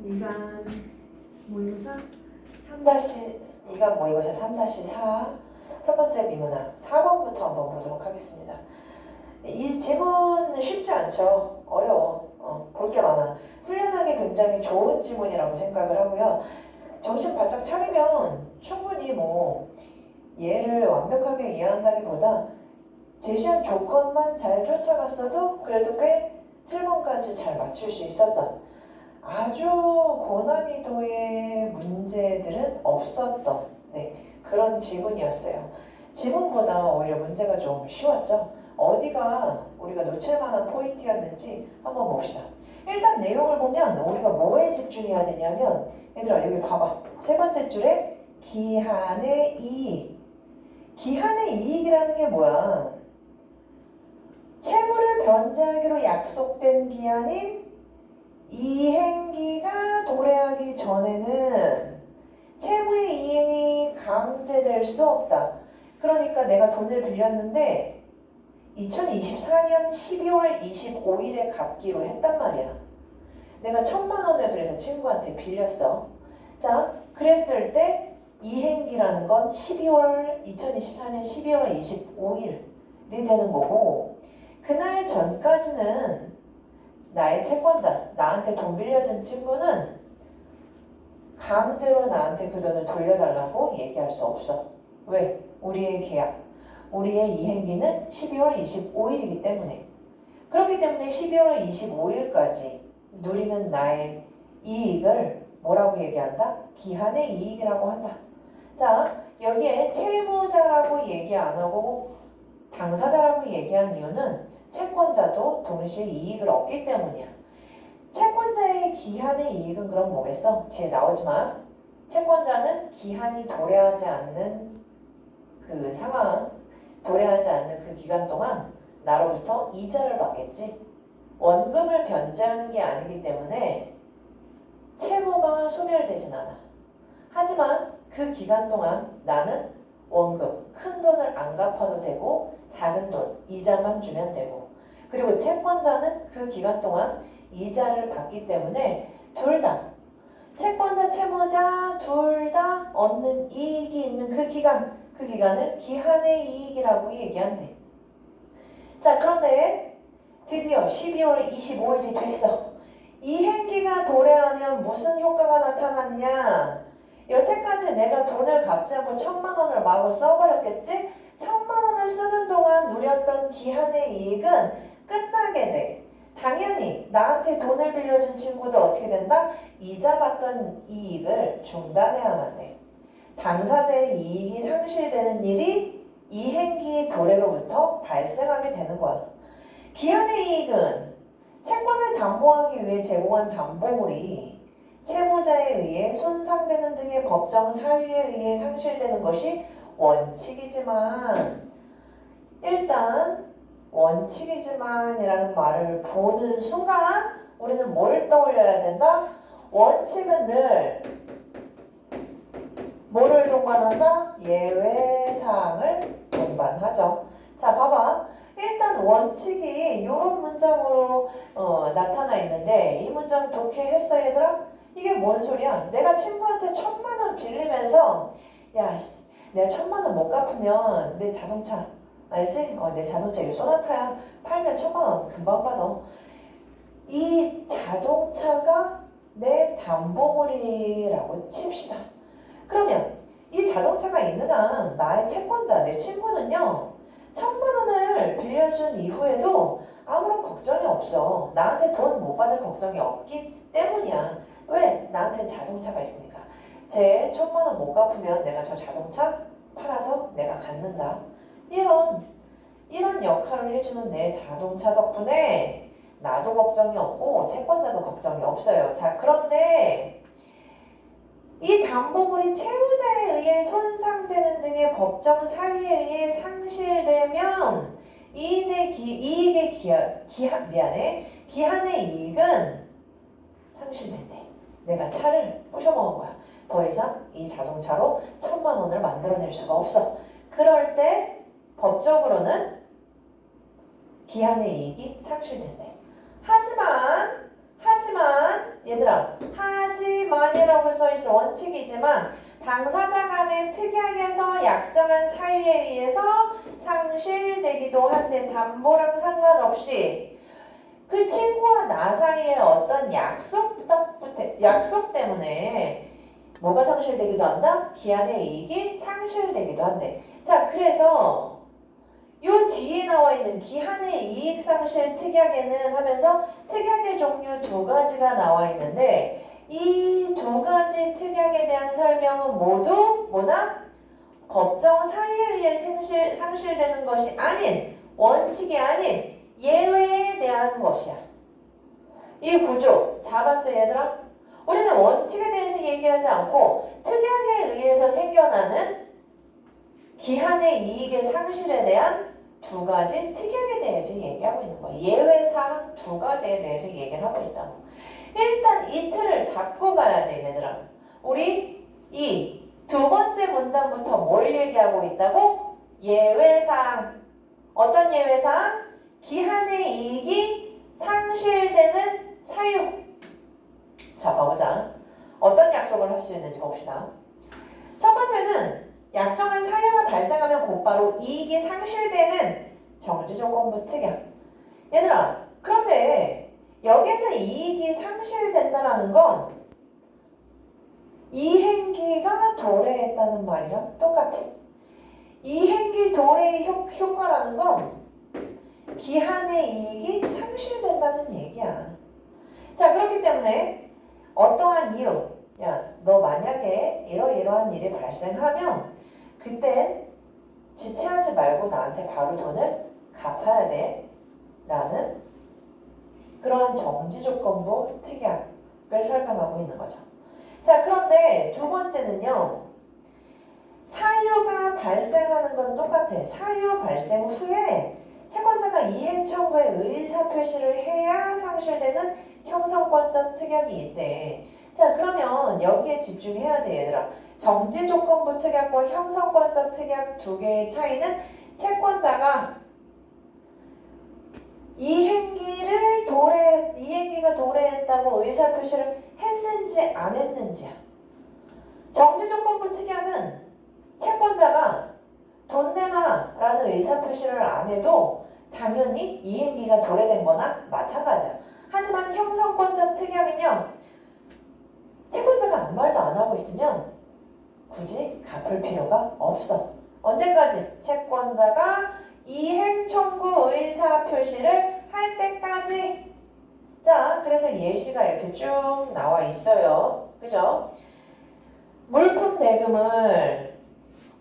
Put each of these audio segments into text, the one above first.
2간 모의고사 3-2간 모의고사 3-4 첫 번째 비문학 4번부터 한번 보도록 하겠습니다. 이 지문 쉽지 않죠? 어려워. 볼 게 많아. 훈련하기 굉장히 좋은 지문이라고 생각을 하고요. 정신 바짝 차리면 충분히 얘를 완벽하게 이해한다기보다 제시한 조건만 잘 쫓아갔어도 그래도 꽤 7번까지 잘 맞출 수 있었던 아주 고난이도의 문제들은 없었던 그런 지문이었어요. 지문보다 오히려 문제가 좀 쉬웠죠. 어디가 우리가 놓칠 만한 포인트였는지 한번 봅시다. 일단 내용을 보면 우리가 뭐에 집중해야 되냐면 얘들아 여기 봐봐. 세 번째 줄에 기한의 이익. 기한의 이익이라는 게 뭐야? 채무를 변제하기로 약속된 기한인 이행기가 도래하기 전에는 채무의 이행이 강제될 수 없다. 그러니까 내가 돈을 빌렸는데 2024년 12월 25일에 갚기로 했단 말이야. 내가 1,000만 원을 그래서 친구한테 빌렸어. 자, 그랬을 때 이행기라는 건 2024년 12월 25일이 되는 거고 그날 전까지는 나의 채권자, 나한테 돈 빌려준 친구는 강제로 나한테 그 돈을 돌려달라고 얘기할 수 없어. 왜? 우리의 계약, 우리의 이행기는 12월 25일이기 때문에. 그렇기 때문에 12월 25일까지 누리는 나의 이익을 뭐라고 얘기한다? 기한의 이익이라고 한다. 자, 여기에 채무자라고 얘기 안 하고 당사자라고 얘기한 이유는 채권자도 동시에 이익을 얻기 때문이야. 채권자의 기한의 이익은 그럼 뭐겠어? 뒤에 나오지만 채권자는 기한이 도래하지 않는 그 상황, 도래하지 않는 그 기간 동안 나로부터 이자를 받겠지. 원금을 변제하는 게 아니기 때문에 채무가 소멸되진 않아. 하지만 그 기간 동안 나는 원금, 큰 돈을 안 갚아도 되고 작은 돈, 이자만 주면 되고 그리고 채권자는 그 기간 동안 이자를 받기 때문에 둘 다 채권자, 채무자 둘 다 얻는 이익이 있는 그 기간을 기한의 이익이라고 얘기한대. 자, 그런데 드디어 12월 25일이 됐어. 이행기가 도래하면 무슨 효과가 나타났냐? 여태까지 내가 돈을 갚지 않고 1,000만 원을 마구 써버렸겠지? 1,000만 원을 쓰는 동안 누렸던 기한의 이익은 끝나게 돼. 당연히 나한테 돈을 빌려준 친구도 어떻게 된다? 이자 받던 이익을 중단해야만 돼. 당사자의 이익이 상실되는 일이 이행기 도래로부터 발생하게 되는 거야. 기한의 이익은 채권을 담보하기 위해 제공한 담보물이 채무자에 의해 손상되는 등의 법정 사유에 의해 상실되는 것이 원칙이지만 일단 원칙이지만이라는 말을 보는 순간 우리는 뭘 떠올려야 된다? 원칙은 늘 뭐를 동반한다? 예외사항을 동반하죠. 자, 봐봐. 일단 원칙이 이런 문장으로 나타나 있는데 이 문장 독해했어 얘들아? 이게 뭔 소리야? 내가 친구한테 1,000만 원 빌리면서 야, 내가 1,000만 원 못 갚으면 내 자동차 알지? 내 자동차 이거 소나타야. 팔면 1,000만 원 금방 받아. 이 자동차가 내 담보물이라고 칩시다. 그러면 이 자동차가 있는 한 나의 채권자, 내 친구는요 1,000만 원을 빌려준 이후에도 아무런 걱정이 없어. 나한테 돈 못 받을 걱정이 없기 때문이야. 왜? 나한테 자동차가 있으니까. 제 1,000만 원 못 갚으면 내가 저 자동차 팔아서 내가 갖는다. 이런 역할을 해주는 내 자동차 덕분에 나도 걱정이 없고 채권자도 걱정이 없어요. 자, 그런데 이 담보물이 채무자에 의해 손상되는 등의 법정 사유에 의해 상실되면 이익의 기한의 이익은 상실된대. 내가 차를 부셔먹은 거야. 더 이상 이 자동차로 1,000만 원을 만들어낼 수가 없어. 그럴 때 법적으로는 기한의 이익이 상실된대. 하지만 얘들아, 원칙만이라고 써있어. 원칙이지만 당사자 간의 특약에서 약정한 사유에 의해서 상실되기도 한데 담보랑 상관없이 그 친구와 나 사이에 어떤 약속 때문에 뭐가 상실되기도 한다? 기한의 이익이 상실되기도 한대. 자, 그래서 요 뒤에 나와 있는 기한의 이익 상실 특약에는 하면서 특약의 종류 두 가지가 나와 있는데 이 두 가지 특약에 대한 설명은 모두 뭐다? 법정 사유에 의해 상실되는 것이 아닌 원칙이 아닌 예외에 대한 것이야. 이 구조 잡았어 얘들아? 우리는 원칙에 대해서 얘기하지 않고 특약에 의해서 생겨나는 기한의 이익의 상실에 대한 두 가지 특약에 대해서 얘기하고 있는 거야. 예외사항 두 가지에 대해서 얘기를 하고 있다고. 일단 이 틀을 잡고 가야 돼 얘들아. 우리 이 두 번째 문단부터 뭘 얘기하고 있다고? 예외사항. 어떤 예외사항? 기한의 이익이 상실되는 사유. 자, 봐보자. 어떤 약속을 할 수 있는지 봅시다. 첫 번째는 약정한 사유가 발생하면 곧바로 이익이 상실되는 정지조건부 특약. 얘들아, 그런데 여기에서 이익이 상실된다는 건 이행기가 도래했다는 말이랑 똑같아. 이행기 도래의 효과라는 건 기한의 이익이 상실된다는 얘기야. 자, 그렇기 때문에 어떠한 이유, 야, 너 만약에 이러이러한 일이 발생하면 그땐 지체하지 말고 나한테 바로 돈을 갚아야 돼 라는 그러한 정지조건부 특약을 설명하고 있는 거죠. 자, 그런데 두 번째는요. 사유가 발생하는 건 똑같아. 사유 발생 후에 채권자가 이행 청구의 의사표시를 해야 상실되는 형성권적 특약이 있대. 자, 그러면 여기에 집중해야 돼 얘들아. 정지조건부 특약과 형성권적 특약 두 개의 차이는 채권자가 이행기가 도래했다고 의사표시를 했는지 안 했는지야. 정지조건부 특약은 채권자가 돈 내놔 라는 의사표시를 안 해도 당연히 이행기가 도래된 거나 마찬가지야. 하지만 형성권적 특약은요. 채권자가 아무 말도 안 하고 있으면 굳이 갚을 필요가 없어. 언제까지? 채권자가 이행 청구 의사 표시를 할 때까지. 자, 그래서 예시가 이렇게 쭉 나와 있어요. 그죠? 물품 대금을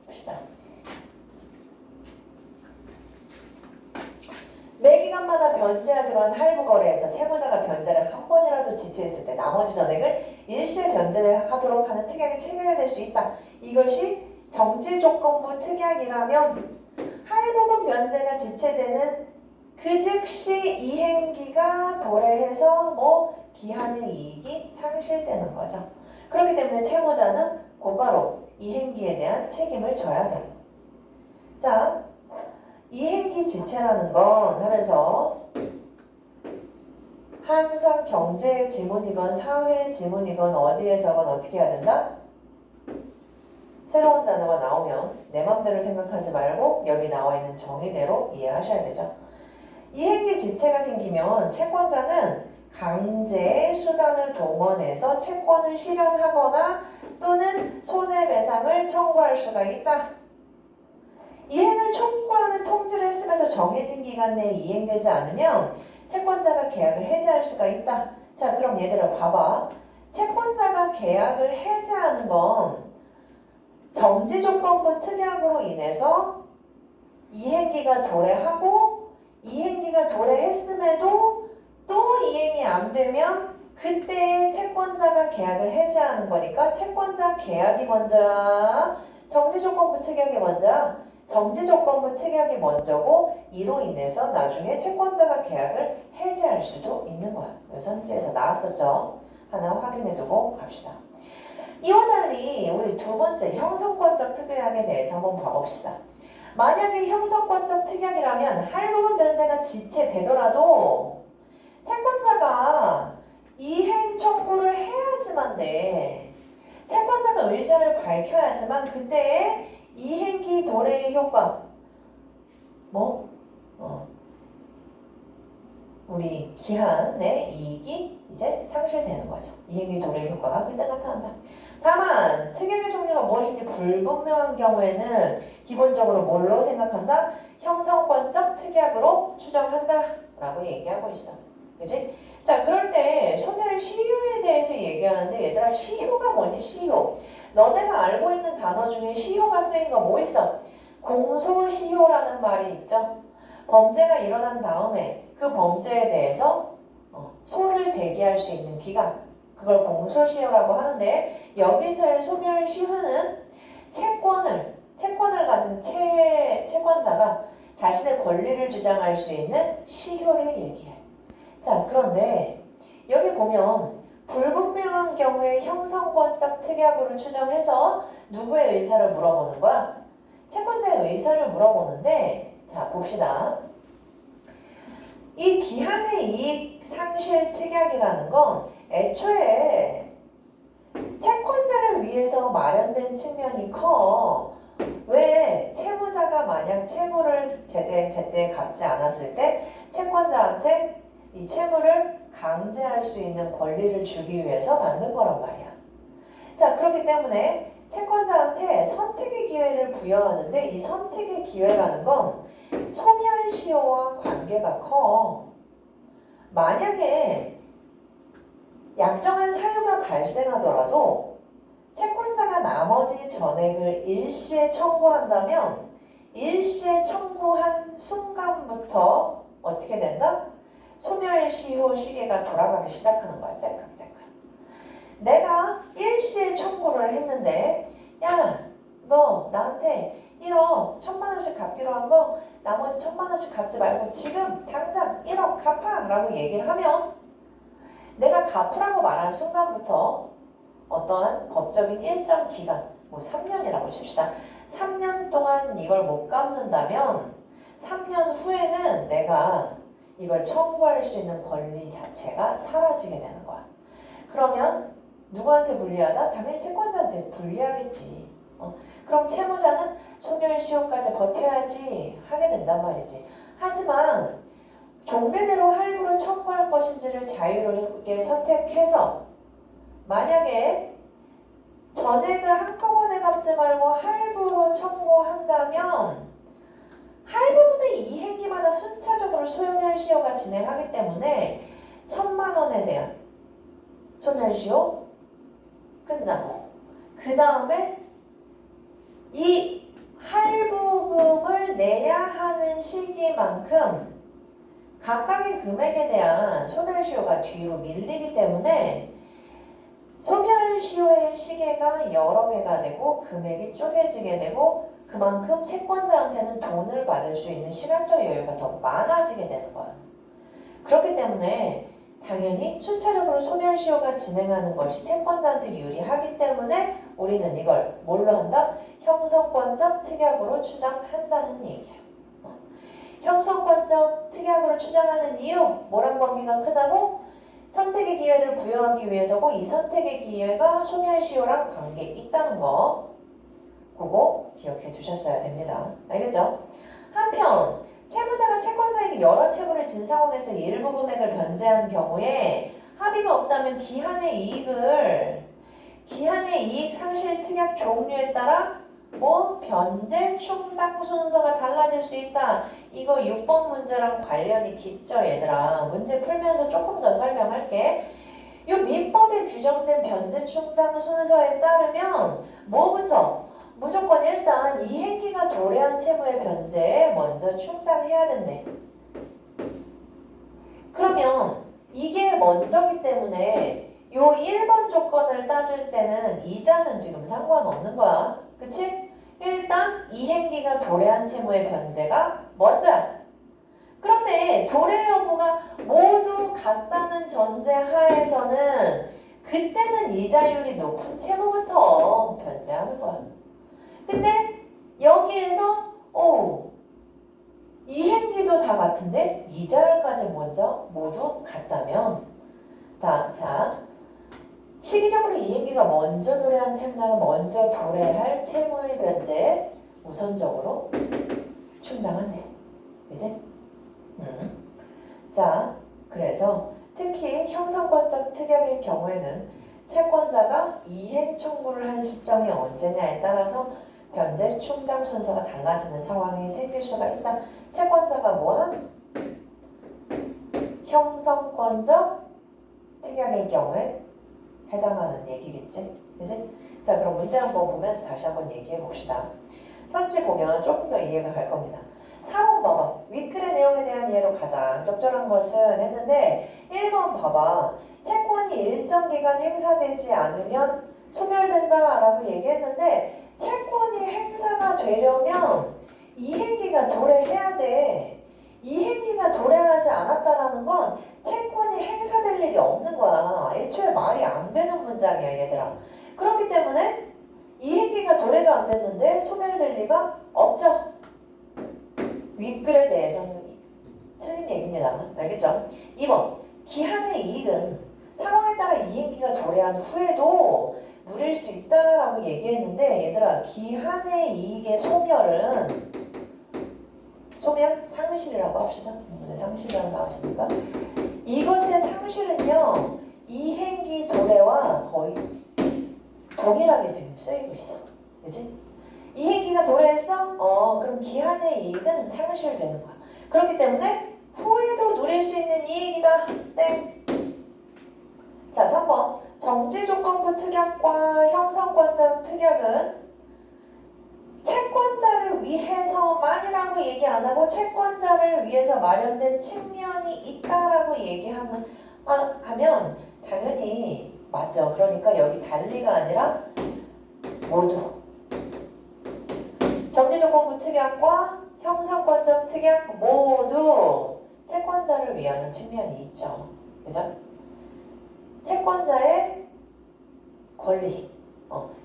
봅시다. 매 기간마다 변제하기로 한 할부 거래에서 채무자가 변제를 한 번이라도 지체했을 때 나머지 전액을 일시에 변제를 하도록 하는 특약이 체결될 수 있다. 이것이 정지조건부 특약이라면 할부금 변제가 지체되는 그 즉시 이행기가 도래해서 기한의 이익이 상실되는 거죠. 그렇기 때문에 채무자는 곧바로 이행기에 대한 책임을 져야 돼요. 자, 이행기 지체라는 건 하면서 항상 경제의 지문이건 사회의 지문이건 어디에서건 어떻게 해야 된다? 새로운 단어가 나오면 내 맘대로 생각하지 말고 여기 나와 있는 정의대로 이해하셔야 되죠. 이행기 지체가 생기면 채권자는 강제 수단을 동원해서 채권을 실현하거나 또는 손해배상을 청구할 수가 있다. 이행을 촉구하는 통지를 했음에도 정해진 기간 내에 이행되지 않으면 채권자가 계약을 해지할 수가 있다. 자, 그럼 얘들아 봐봐. 채권자가 계약을 해지하는 건 정지조건부 특약으로 인해서 이행기가 도래하고 이행기가 도래했음에도 또 이행이 안 되면 그때 채권자가 계약을 해지하는 거니까 채권자 계약이 먼저야? 정지조건부 특약이 먼저야? 정지조건부 특약이 먼저고 이로 인해서 나중에 채권자가 계약을 해지할 수도 있는 거야. 선지에서 나왔었죠. 하나 확인해두고 갑시다. 이와 달리 우리 두 번째 형성권적 특약에 대해서 한번 봐봅시다. 만약에 형성권적 특약이라면 할부금 변제가 지체되더라도 채권자가 이행 청구를 해야지만 돼. 의사를 밝혀야지만 그때의 이행기 도래의 효과 뭐? 우리 기한의 이익이 이제 상실되는 거죠. 이행기 도래의 효과가 그때 나타난다. 다만 특약의 종류가 무엇인지 불분명한 경우에는 기본적으로 뭘로 생각한다? 형성권적 특약으로 추정한다 라고 얘기하고 있어. 그치? 자, 그럴 때 소멸시효에 대해서 얘기하는데 얘들아 시효가 뭐니? 시효. 너네가 알고 있는 단어 중에 시효가 쓰인 거 뭐 있어? 공소시효라는 말이 있죠. 범죄가 일어난 다음에 그 범죄에 대해서 소를 제기할 수 있는 기간, 그걸 공소시효라고 하는데 여기서의 소멸시효는 채권을 가진 채권자가 자신의 권리를 주장할 수 있는 시효를 얘기해. 자, 그런데 여기 보면 불분명한 경우에 형성권적 특약으로 추정해서 누구의 의사를 물어보는 거야? 채권자의 의사를 물어보는데 자, 봅시다. 이 기한의 이익 상실 특약이라는 건 애초에 채권자를 위해서 마련된 측면이 커. 왜 채무자가 만약 채무를 제때 갚지 않았을 때 채권자한테 이 채무를 강제할 수 있는 권리를 주기 위해서 만든 거란 말이야. 자, 그렇기 때문에 채권자한테 선택의 기회를 부여하는데 이 선택의 기회라는 건 소멸시효와 관계가 커. 만약에 약정한 사유가 발생하더라도 채권자가 나머지 전액을 일시에 청구한다면 일시에 청구한 순간부터 어떻게 된다? 소멸시효 시계가 돌아가기 시작하는 거야. 짤깍짤깍. 내가 일시에 청구를 했는데 야, 너 나한테 1억 1,000만 원씩 갚기로 한 거 나머지 1,000만 원씩 갚지 말고 지금 당장 1억 갚아 라고 얘기를 하면 내가 갚으라고 말한 순간부터 어떠한 법적인 일정 기간, 뭐 3년이라고 칩시다. 3년 동안 이걸 못 갚는다면 3년 후에는 내가 이걸 청구할 수 있는 권리 자체가 사라지게 되는 거야. 그러면 누구한테 불리하다? 당연히 채권자한테 불리하겠지. 그럼 채무자는 소멸시효까지 버텨야지 하게 된단 말이지. 하지만 종배대로 할부로 청구할 것인지를 자유롭게 선택해서 만약에 전액을 한꺼번에 갚지 말고 할부로 청구한다면 할부금의 이행기마다 순차적으로 소멸시효가 진행하기 때문에 1,000만 원에 대한 소멸시효 끝나고 그 다음에 이 할부금을 내야 하는 시기만큼 각각의 금액에 대한 소멸시효가 뒤로 밀리기 때문에 소멸시효의 시계가 여러 개가 되고 금액이 쪼개지게 되고 그만큼 채권자한테는 돈을 받을 수 있는 시간적 여유가 더 많아지게 되는 거야. 그렇기 때문에 당연히 순차적으로 소멸시효가 진행하는 것이 채권자한테 유리하기 때문에 우리는 이걸 뭘로 한다? 형성권적 특약으로 추정한다는 얘기야. 형성권적 특약으로 추정하는 이유, 뭐랑 관계가 크다고? 선택의 기회를 부여하기 위해서고 이 선택의 기회가 소멸시효랑 관계 있다는 거 그거 기억해 주셨어야 됩니다. 알겠죠? 한편 채무자가 채권자에게 여러 채무를 진 상황에서 일부 금액을 변제한 경우에 합의가 없다면 기한의 이익 상실 특약 종류에 따라 변제 충당 순서가 달라질 수 있다. 이거 6번 문제랑 관련이 깊죠, 얘들아. 문제 풀면서 조금 더 설명할게. 이 민법에 규정된 변제 충당 순서에 따르면 뭐부터? 무조건 일단 이행기가 도래한 채무의 변제에 먼저 충당해야 된대. 그러면 이게 먼저기 때문에 요 1번 조건을 따질 때는 이자는 지금 상관없는 거야. 그치? 일단 이행기가 도래한 채무의 변제가 먼저야. 그런데 도래 여부가 모두 같다는 전제 하에서는 그때는 이자율이 높은 채무부터 변제하는 거야. 근데 여기에서 이행기도 다 같은데 이자율까지 먼저 모두 같다면 자 시기적으로 이행기가 먼저 도래한 채무자가 먼저 도래할 채무의 변제에 우선적으로 충당한대. 그지? 자, 그래서 특히 형성권적 특약일 경우에는 채권자가 이행 청구를 한 시점이 언제냐에 따라서 변제 충당 순서가 달라지는 상황이 생길 수가 있다. 채권자가 뭐한? 형성권적 특약일 경우에 해당하는 얘기겠지? 그지? 자, 그럼 문제 한번 보면서 다시 한번 얘기해 봅시다. 선지 보면 조금 더 이해가 갈 겁니다. 4번 봐봐. 윗글의 내용에 대한 이해로 가장 적절한 것은 했는데 1번 봐봐. 채권이 일정 기간 행사되지 않으면 소멸된다 라고 얘기했는데 채권이 행사가 되려면 이행기가 도래해야 돼. 이행기가 도래하지 않았다라는 건 채권이 행사될 일이 없는 거야. 애초에 말이 안 되는 문장이야 얘들아. 그렇기 때문에 이행기가 도래도 안 됐는데 소멸될 리가 없죠. 윗글에 대해서는 틀린 얘기입니다. 알겠죠? 2번 기한의 이익은 상황에 따라 이행기가 도래한 후에도 누릴 수 있다라고 얘기했는데 얘들아 기한의 이익의 소멸은 소멸? 상실이라고 합시다. 상실이라고 나왔으니까 이것의 상실은요 이행기 도래와 거의 동일하게 지금 쓰이고 있어. 그치? 이행기가 도래했어? 그럼 기한의 이익은 상실되는 거야. 그렇기 때문에 후에도 누릴 수 있는 이익이다. 땡. 자, 3번. 정지조건부 특약과 형성권적 특약은 채권자를 위해서만이라고 얘기 안 하고 채권자를 위해서 마련된 측면이 있다라고 얘기하면 당연히 맞죠. 그러니까 여기 달리가 아니라 모두 정지조건부 특약과 형성권적 특약 모두 채권자를 위하는 측면이 있죠. 그죠? 채권자의 권리,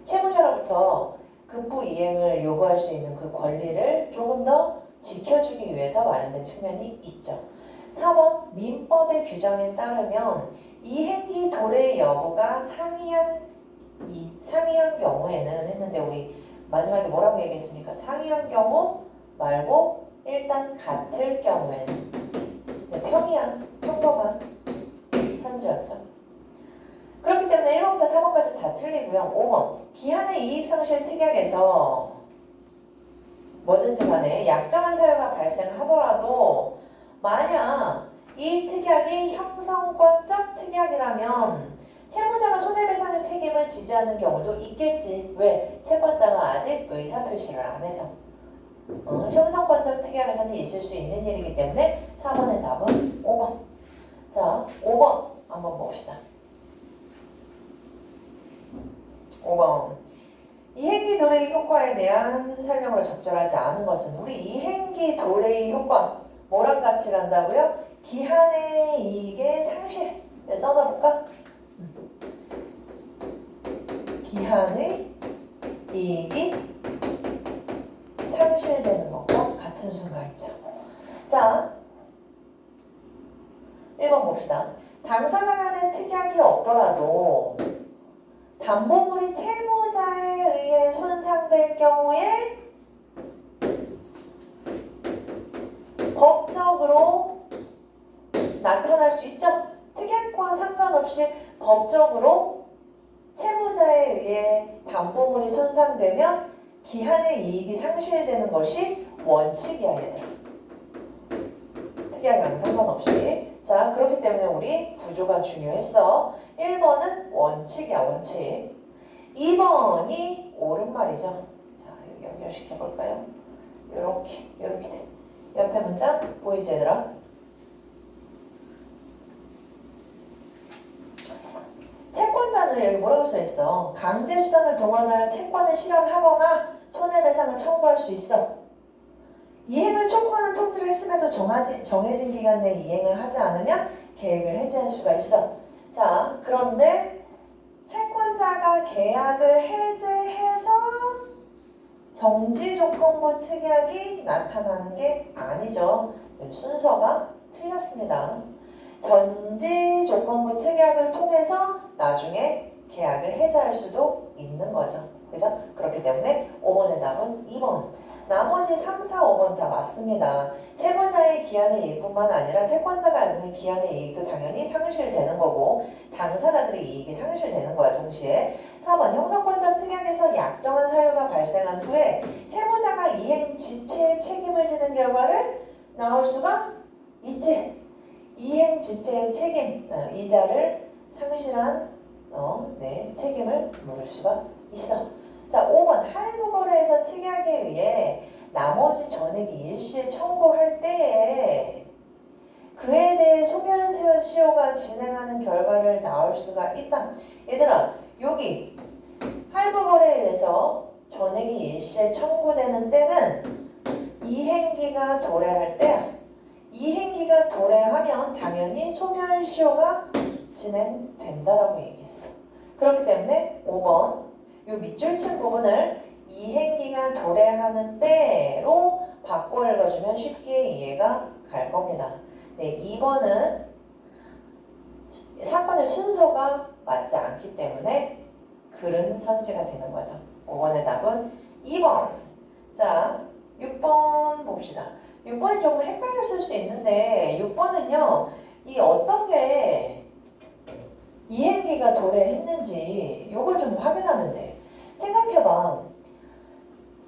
채무자로부터 급부 이행을 요구할 수 있는 그 권리를 조금 더 지켜주기 위해서 마련된 측면이 있죠. 4번 민법의 규정에 따르면 이행기 도래 여부가 상이한 경우에는 했는데 우리 마지막에 뭐라고 얘기했습니까? 상이한 경우 말고 일단 같을 경우에는 평범한 선지였죠. 그렇기 때문에 1번부터 4번까지 다 틀리고요. 5번 기한의 이익상실 특약에서 뭐든지 간에 약정한 사유가 발생하더라도 만약 이 특약이 형성권적 특약이라면 채무자가 손해배상의 책임을 지지 않는 경우도 있겠지. 왜? 채권자가 아직 의사표시를 안 해서. 형성권적 특약에서는 있을 수 있는 일이기 때문에 4번의 답은 5번. 자, 5번 한번 봅시다. 5번 이행기 도래의 효과에 대한 설명을 적절하지 않은 것은 우리 이행기 도래의 효과 뭐랑 같이 간다고요? 기한의 이익의 상실 써놔볼까? 기한의 이익이 상실되는 것과 같은 순간이죠. 자, 1번 봅시다. 당사자 간의 특약이 없더라도 담보물이 채무자에 의해 손상될 경우에 법적으로 나타날 수 있죠. 특약과 상관없이 법적으로 채무자에 의해 담보물이 손상되면 기한의 이익이 상실되는 것이 원칙이야 얘들아. 특약이랑 상관없이. 자, 그렇기 때문에 우리 구조가 중요했어. 1번은 원칙이야 원칙. 2번이 옳은 말이죠. 자, 여기 연결시켜볼까요? 요렇게 돼. 옆에 문장 보이지 얘들아? 채권자는 여기 뭐라고 써있어? 강제수단을 동원하여 채권을 실현하거나 손해배상을 청구할 수 있어. 이행을 촉구하는 통지를 했음에도 정해진 기간 내에 이행을 하지 않으면 계획을 해지할 수가 있어. 자, 그런데 채권자가 계약을 해제해서 정지조건부 특약이 나타나는 게 아니죠. 순서가 틀렸습니다. 정지조건부 특약을 통해서 나중에 계약을 해지할 수도 있는 거죠. 그죠? 그렇기 때문에 5번의 답은 2번. 나머지 3, 4, 5번 다 맞습니다. 채무자의 기한의 이익뿐만 아니라 채권자가 얻는 기한의 이익도 당연히 상실되는 거고 당사자들의 이익이 상실되는 거야 동시에. 4번 형사권자 특약에서 약정한 사유가 발생한 후에 채무자가 이행 지체의 책임을 지는 결과를 나올 수가 있지. 이행 지체의 책임, 이자를 상실한 책임을 물을 수가 있어. 자, 5번 할부거래에서 특약에 의해 나머지 전액이 일시에 청구할 때에 그에 대해 소멸시효가 진행하는 결과를 나올 수가 있다. 얘들아, 여기 할부거래에 대해서 전액이 일시에 청구되는 때는 이행기가 도래할 때야. 이행기가 도래하면 당연히 소멸시효가 진행된다라고 얘기했어. 그렇기 때문에 5번 이 밑줄 친 부분을 이행기가 도래하는 때로 바꿔 읽어주면 쉽게 이해가 갈 겁니다. 네, 2번은 사건의 순서가 맞지 않기 때문에 글은 선지가 되는 거죠. 5번의 답은 2번. 자, 6번 봅시다. 6번이 조금 헷갈렸을 수 있는데 6번은요. 이 어떤 게 이행기가 도래했는지 이걸 좀 확인하면 돼. 생각해봐.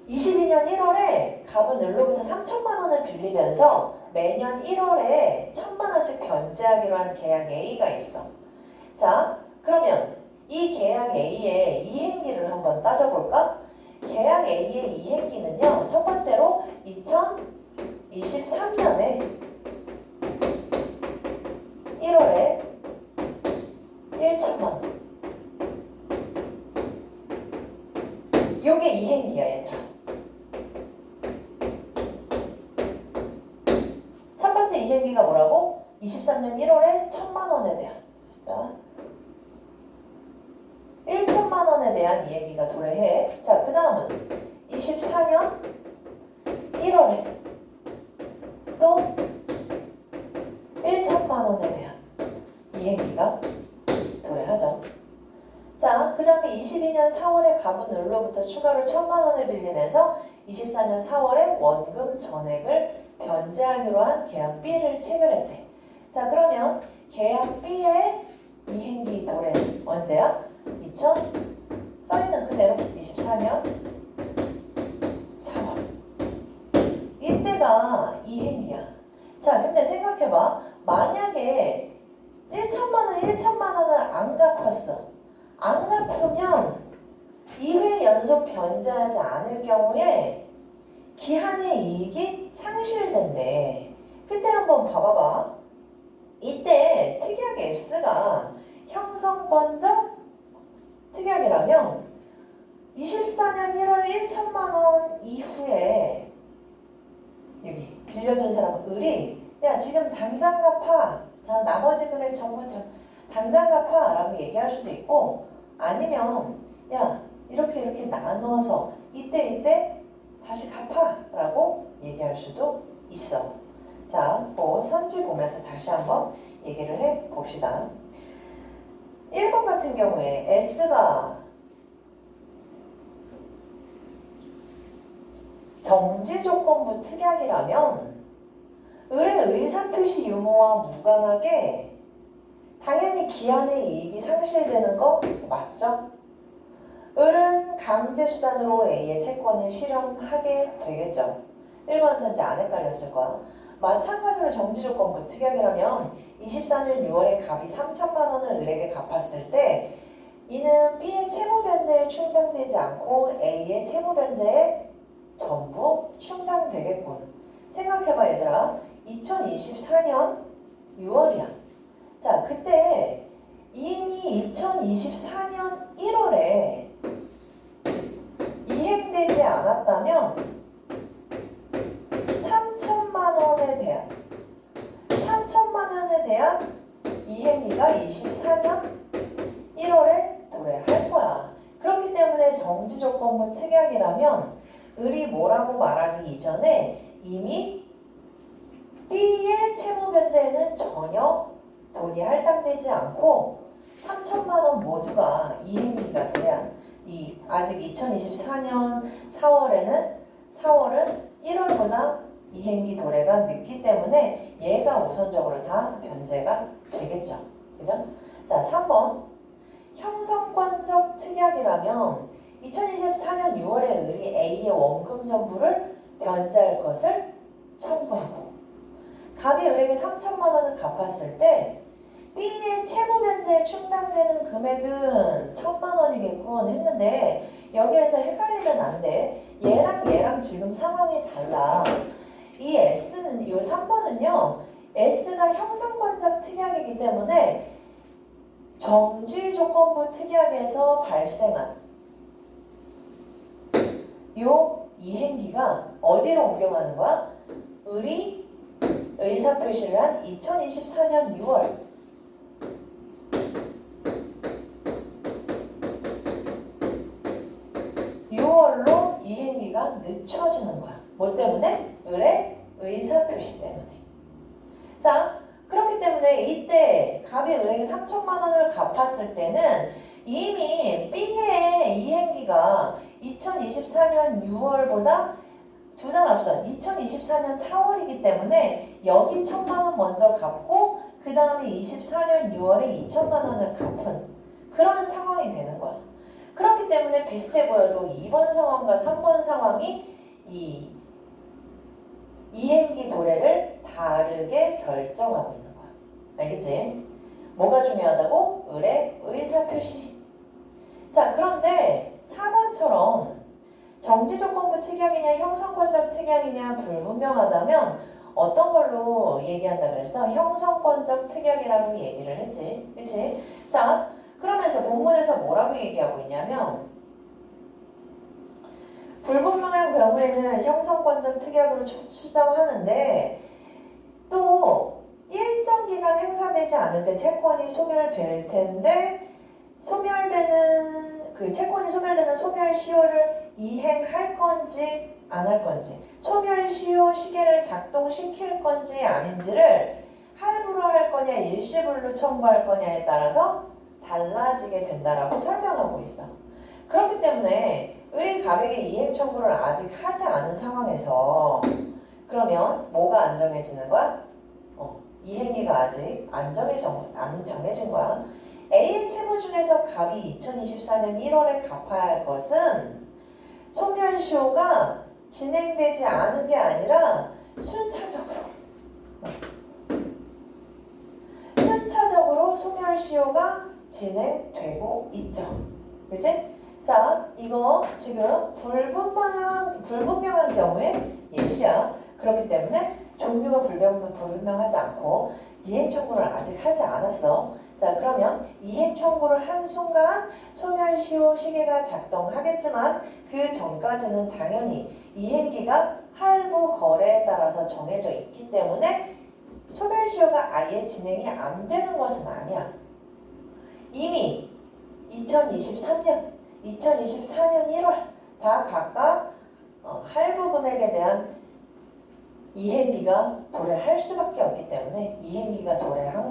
22년 1월에 갑은 을로부터 3천만 원을 빌리면서 매년 1월에 1,000만 원씩 변제하기로 한 계약 A가 있어. 자, 그러면 이 계약 A의 이행기를 한번 따져볼까? 계약 A의 이행기는요. 첫 번째로 2023년에 1월에 1,000만 원. 요게 이행기야 얘들아. 첫 번째 이행기가 뭐라고? 23년 1월에 1,000만 원에 대한 숫자 1,000만 원에 대한 이행기가 도래해. 자, 그 다음은 24년 1월에 또 1,000만 원에 대한 이행기가 도래하죠. 자, 그 다음에 22년 4월에 갑은 을로부터 추가로 1,000만 원을 빌리면서 24년 4월에 원금 전액을 변제하기로 한 계약 B를 체결했대. 자, 그러면 계약 B의 이행기 도래 언제야? 2000 써있는 그대로 24년 4월. 이때가 이행기야. 자, 근데 생각해봐. 만약에 1,000만 원을 안 갚았어. 안 갚으면 2회 연속 변제하지 않을 경우에 기한의 이익이 상실된대. 그때 한번 봐봐봐. 이때 특약 S가 형성권적 특약이라면 24년 1월 1,000만 원 이후에 여기 빌려준 사람 을이 야 지금 당장 갚아. 자 나머지 금액 전부 당장 갚아 라고 얘기할 수도 있고 아니면 야 이렇게 나눠서 이때 다시 갚아 라고 얘기할 수도 있어. 자, 선지 보면서 다시 한번 얘기를 해 봅시다. 1번 같은 경우에 S가 정지조건부 특약이라면 을의 의사표시 유무와 무관하게 당연히 기한의 이익이 상실되는 거 맞죠? 을은 강제수단으로 A의 채권을 실현하게 되겠죠. 1번 선지 안 헷갈렸을 거야. 마찬가지로 정지조건부 특약이라면 24년 6월에 갑이 3천만 원을 을에게 갚았을 때 이는 B의 채무변제에 충당되지 않고 A의 채무변제에 전부 충당되겠군. 생각해봐 얘들아. 2024년 6월이야. 자, 그때 이미 2024년 1월에 이행되지 않았다면 3천만 원에 대한 이행기가 24년 1월에 도래할 거야. 그렇기 때문에 정지조건부 특약이라면 을이 뭐라고 말하기 이전에 이미 B의 채무변제에는 전혀 돈이 할당되지 않고 3천만 원 모두가 이행기가 도래한 아직 2024년 4월은 1월보다 이행기 도래가 늦기 때문에 얘가 우선적으로 다 변제가 되겠죠. 그죠? 자, 3번. 형성권적 특약이라면 2024년 6월에 을이 A의 원금 전부를 변제할 것을 청구하고 갑이 을에게 3천만 원을 갚았을 때 B의 채무 변제에 충당되는 금액은 1,000만 원이겠군 했는데 여기에서 헷갈리면 안 돼. 얘랑 지금 상황이 달라. 이 S는, 이 3번은요. S가 형성권적 특약이기 때문에 정지조건부 특약에서 발생한 요 이행기가 어디로 옮겨가는 거야? 을이 의사표시를 한 2024년 6월 로 이행기가 늦춰지는 거야. 뭐 때문에? 을의 의사표시 때문에. 자, 그렇기 때문에 이때 갑이 을에게 3천만 원을 갚았을 때는 이미 B의 이행기가 2024년 6월보다 두 달 앞선 2024년 4월이기 때문에 여기 1,000만 원 먼저 갚고 그 다음에 24년 6월에 2천만 원을 갚은 그런 상황이 되는 거야. 그렇기 때문에 비슷해 보여도 2번 상황과 3번 상황이 이 이행기 도래를 다르게 결정하고 있는 거야. 알겠지? 뭐가 중요하다고? 을의 의사표시. 자, 그런데 4번처럼 정지조건부 특약이냐 형성권적 특약이냐 불분명하다면 어떤 걸로 얘기한다 그랬어? 형성권적 특약이라고 얘기를 했지. 그치? 자, 그러면서 본문에서 뭐라고 얘기하고 있냐면 불분명한 경우에는 형성권적 특약으로 추정하는데 또 일정 기간 행사되지 않을 때 채권이 소멸될 텐데 채권이 소멸되는 소멸시효를 이행할 건지 안 할 건지 소멸시효 시계를 작동시킬 건지 아닌지를 할부로 할 거냐 일시불로 청구할 거냐에 따라서 달라지게 된다라고 설명하고 있어. 그렇기 때문에 을이 갑에게 이행 청구를 아직 하지 않은 상황에서 그러면 뭐가 안 정해지는 거야? 이행기가 아직 안 정해진 거야. A의 채무 중에서 갑이 2024년 1월에 갚아야 할 것은 소멸시효가 진행되지 않은 게 아니라 순차적으로 소멸시효가 진행되고 있죠. 그치? 자, 이거 지금 불분명한 경우에 예시야. 그렇기 때문에 종류가 불분명하지 않고 이행 청구를 아직 하지 않았어. 자, 그러면 이행 청구를 한 순간 소멸시효 시계가 작동하겠지만 그 전까지는 당연히 이행기가 할부 거래에 따라서 정해져 있기 때문에 소멸시효가 아예 진행이 안 되는 것은 아니야. 이미 2024년 1월 다 각각 할부 금액에 대한 이행기가 도래할 수밖에 없기 때문에 이행기가 도래한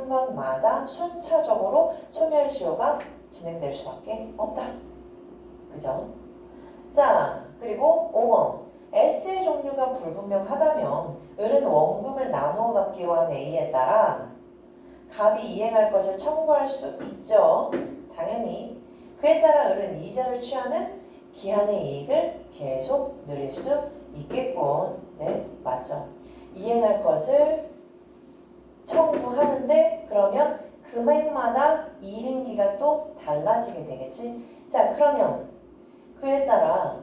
것마다 순차적으로 소멸시효가 진행될 수밖에 없다. 그죠? 자, 그리고 5번. S의 종류가 불분명하다면 을은 원금을 나누어 받기로 한 A에 따라 갑이 이행할 것을 청구할 수 있죠. 당연히. 그에 따라 을은 이자를 취하는 기한의 이익을 계속 누릴 수 있겠군. 네, 맞죠. 이행할 것을 청구하는데 그러면 금액마다 이행기가 또 달라지게 되겠지. 자, 그러면 그에 따라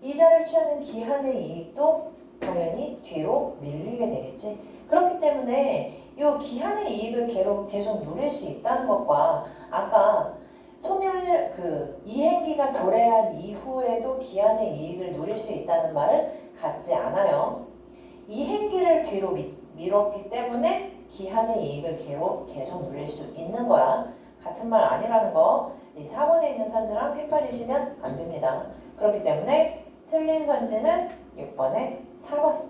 이자를 취하는 기한의 이익도 당연히 뒤로 밀리게 되겠지. 그렇기 때문에 이 기한의 이익을 계속 누릴 수 있다는 것과 아까 이행기가 도래한 이후에도 기한의 이익을 누릴 수 있다는 말은 같지 않아요. 이행기를 뒤로 미뤘기 때문에 기한의 이익을 계속 누릴 수 있는 거야. 같은 말 아니라는 거. 이 4번에 있는 선지랑 헷갈리시면 안 됩니다. 그렇기 때문에 틀린 선지는 6번에 4번.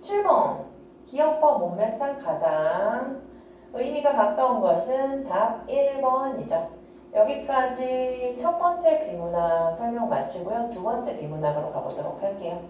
7번. 기업법 문맥상 가장 의미가 가까운 것은 답 1번이죠. 여기까지 첫 번째 비문학 설명 마치고요. 두 번째 비문학으로 가보도록 할게요.